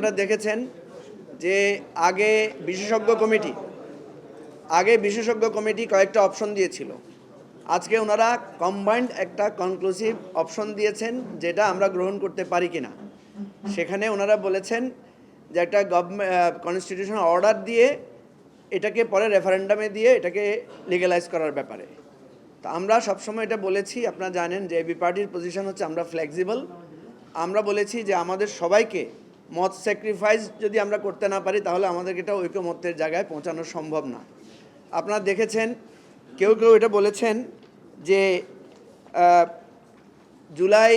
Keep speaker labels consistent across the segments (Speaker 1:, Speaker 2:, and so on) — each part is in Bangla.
Speaker 1: আপনারা দেখেছেন যে আগে বিশেষজ্ঞ কমিটি কয়েকটা অপশন দিয়েছিল। আজকে ওনারা কম্বাইন্ড একটা কনক্লুসিভ অপশন দিয়েছেন, যেটা আমরা গ্রহণ করতে পারি কিনা। সেখানে ওনারা বলেছেন যে একটা কনস্টিটিউশনাল অর্ডার দিয়ে এটাকে পরে রেফারেন্ডামে দিয়ে এটাকে লিগ্যালাইজ করার ব্যাপারে। তো আমরা সবসময় এটা বলেছি, আপনারা জানেন যে এবি পার্টির পজিশন হচ্ছে আমরা ফ্লেক্সিবল। আমরা বলেছি যে আমাদের সবাইকে মত স্যাক্রিফাইস যদি আমরা করতে না পারি তাহলে আমাদেরকে এটা ঐকমত্যের জায়গায় পৌঁছানো সম্ভব না। আপনারা দেখেছেন কেউ এটা বলেছেন যে জুলাই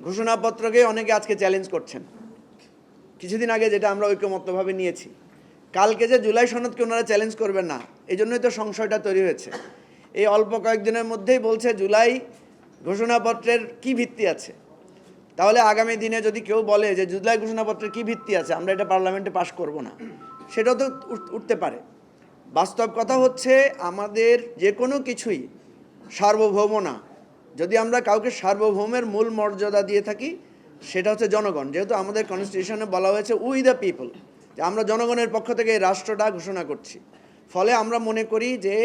Speaker 1: ঘোষণাপত্রকে অনেকে আজকে চ্যালেঞ্জ করছেন। কিছুদিন আগে যেটা আমরা ঐকমত্যভাবে নিয়েছি, কালকে যে জুলাই সনদকে ওনারা চ্যালেঞ্জ করবেন না, এই জন্যই তো সংশয়টা তৈরি হয়েছে। এই অল্প কয়েকদিনের মধ্যেই বলছে জুলাই ঘোষণাপত্রের কি ভিত্তি আছে। তাহলে আগামী দিনে যদি কেউ বলে যে জুলাই ঘোষণাপত্রের কী ভিত্তি আছে, আমরা এটা পার্লামেন্টে পাশ করব না, সেটাও তো উঠতে পারে। বাস্তব কথা হচ্ছে আমাদের যে কোনো কিছুই সার্বভৌম না। যদি আমরা কাউকে সার্বভৌমের মূল মর্যাদা দিয়ে থাকি, সেটা হচ্ছে জনগণ। যেহেতু আমাদের কনস্টিটিউশনে বলা হয়েছে উই দ্য পিপল, যে আমরা জনগণের পক্ষ থেকে এই রাষ্ট্রটা ঘোষণা করছি। ফলে আমরা মনে করি যে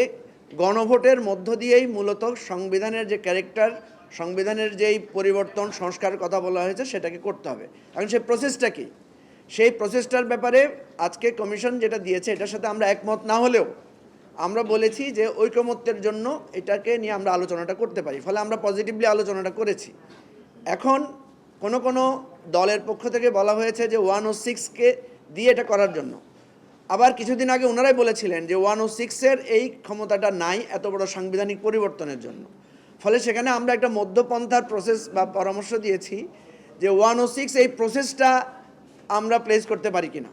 Speaker 1: গণভোটের মধ্য দিয়েই মূলত সংবিধানের যে ক্যারেক্টার, সংবিধানের যেই পরিবর্তন সংস্কার কথা বলা হয়েছে সেটাকে করতে হবে। এখন সেই প্রসেসটা কি, সেই প্রসেসটার ব্যাপারে আজকে কমিশন যেটা দিয়েছে এটার সাথে আমরা একমত না হলেও আমরা বলেছি যে ঐকমত্যের জন্য এটাকে নিয়ে আমরা আলোচনাটা করতে পারি। ফলে আমরা পজিটিভলি আলোচনাটা করেছি। এখন কোনো দলের পক্ষ থেকে বলা হয়েছে যে 106কে দিয়ে এটা করার জন্য। আবার কিছুদিন আগে ওনারাই বলেছিলেন যে 106-এর এই ক্ষমতাটা নাই এত বড় সাংবিধানিক পরিবর্তনের জন্য। ফলে সেখানে আমরা একটা মধ্যপন্থার প্রসেস বা পরামর্শ দিয়েছি যে 106 এই প্রসেসটা আমরা প্লেস করতে পারি কিনা।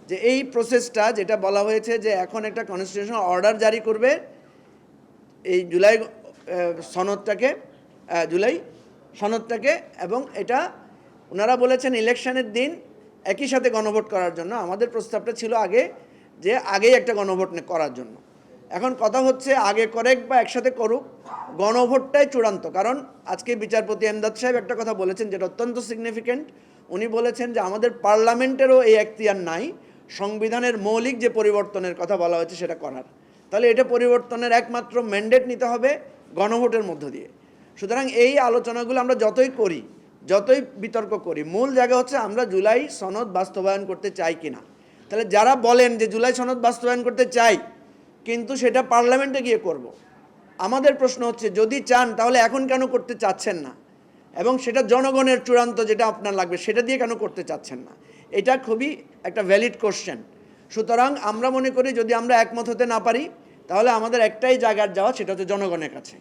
Speaker 1: যে এই প্রসেসটা যেটা বলা হয়েছে যে এখন একটা কনস্টিটিউশনাল অর্ডার জারি করবে এই জুলাই সনদটাকে, এবং এটা ওনারা বলেছেন ইলেকশনের দিন একই সাথে গণভোট করার জন্য। আমাদের প্রস্তাবটা ছিল আগেই একটা গণভোট করার জন্য। এখন কথা হচ্ছে আগে করেক বা একসাথে করুক, গণভোটটাই চূড়ান্ত। কারণ আজকে বিচারপতি এমদাদ সাহেব একটা কথা বলেছেন যেটা অত্যন্ত সিগনিফিক্যান্ট। উনি বলেছেন যে আমাদের পার্লামেন্টেরও এই এখতিয়ার নাই সংবিধানের মৌলিক যে পরিবর্তনের কথা বলা হয়েছে সেটা করার। তাহলে এটা পরিবর্তনের একমাত্র ম্যান্ডেট নিতে হবে গণভোটের মধ্য দিয়ে। সুতরাং এই আলোচনাগুলো আমরা যতই বিতর্ক করি, মূল জায়গা হচ্ছে আমরা জুলাই সনদ বাস্তবায়ন করতে চাই কিনা। তাহলে যারা বলেন যে জুলাই সনদ বাস্তবায়ন করতে চাই কিন্তু সেটা পার্লামেন্টে গিয়ে করব, আমাদের প্রশ্ন হচ্ছে যদি চান তাহলে এখন কেন করতে চাচ্ছেন না, এবং সেটা জনগণের চূড়ান্ত যেটা আপনার লাগবে সেটা দিয়ে কেন করতে চাচ্ছেন না। এটা খুবই একটা ভ্যালিড কোশ্চেন। সুতরাং আমরা মনে করি যদি আমরা একমত হতে না পারি তাহলে আমাদের একটাই জায়গার যাওয়া, সেটা হচ্ছে জনগণের কাছে।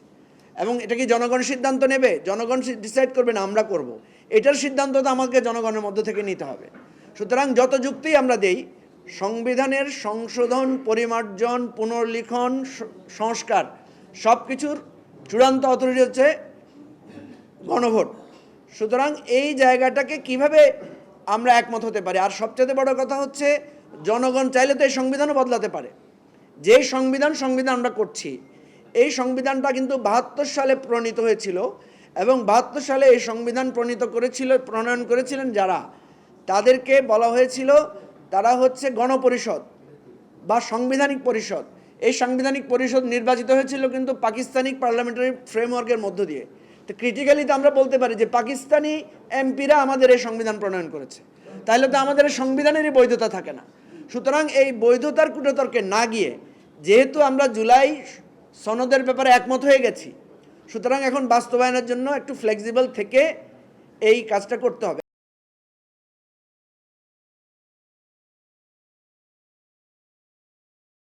Speaker 1: এবং এটা কি জনগণ সিদ্ধান্ত নেবে? জনগণ ডিসাইড করবে না আমরা করব, এটার সিদ্ধান্ত তো আমাকে জনগণের মধ্য থেকে নিতে হবে। সুতরাং যত যুক্তি আমরা দেই, সংবিধানের সংশোধন, পরিমার্জন, পুনর্লিখন, সংস্কার সব কিছুর চূড়ান্ত অথরিটি হচ্ছে গণভোট। সুতরাং এই জায়গাটাকে কিভাবে আমরা একমত হতে পারি। আর সবচেয়ে বড় কথা হচ্ছে জনগণ চাইলে তো এই সংবিধানও বদলাতে পারে। যে সংবিধান আমরা করছি, এই সংবিধানটা কিন্তু 72 সালে প্রণীত হয়েছিল, এবং 72 সালে এই সংবিধান প্রণয়ন করেছিলেন যারা, তাদেরকে বলা হয়েছিল তারা হচ্ছে গণপরিষদ বা সাংবিধানিক পরিষদ। এই সাংবিধানিক পরিষদ নির্বাচিত হয়েছিল কিন্তু পাকিস্তানি পার্লামেন্টারি ফ্রেমওয়ার্কের মধ্য দিয়ে। তো ক্রিটিক্যালি তো আমরা বলতে পারি যে পাকিস্তানি এমপিরা আমাদের এই সংবিধান প্রণয়ন করেছে, তাহলে তো আমাদের এই সংবিধানেরই বৈধতা থাকে না। সুতরাং এই বৈধতার কুটতর্কে না গিয়ে, যেহেতু আমরা জুলাই সনদের ব্যাপারে একমত হয়ে গেছি, সুতরাং এখন বাস্তবায়নের জন্য একটু ফ্লেক্সিবল থেকে এই কাজটা করতে হবে।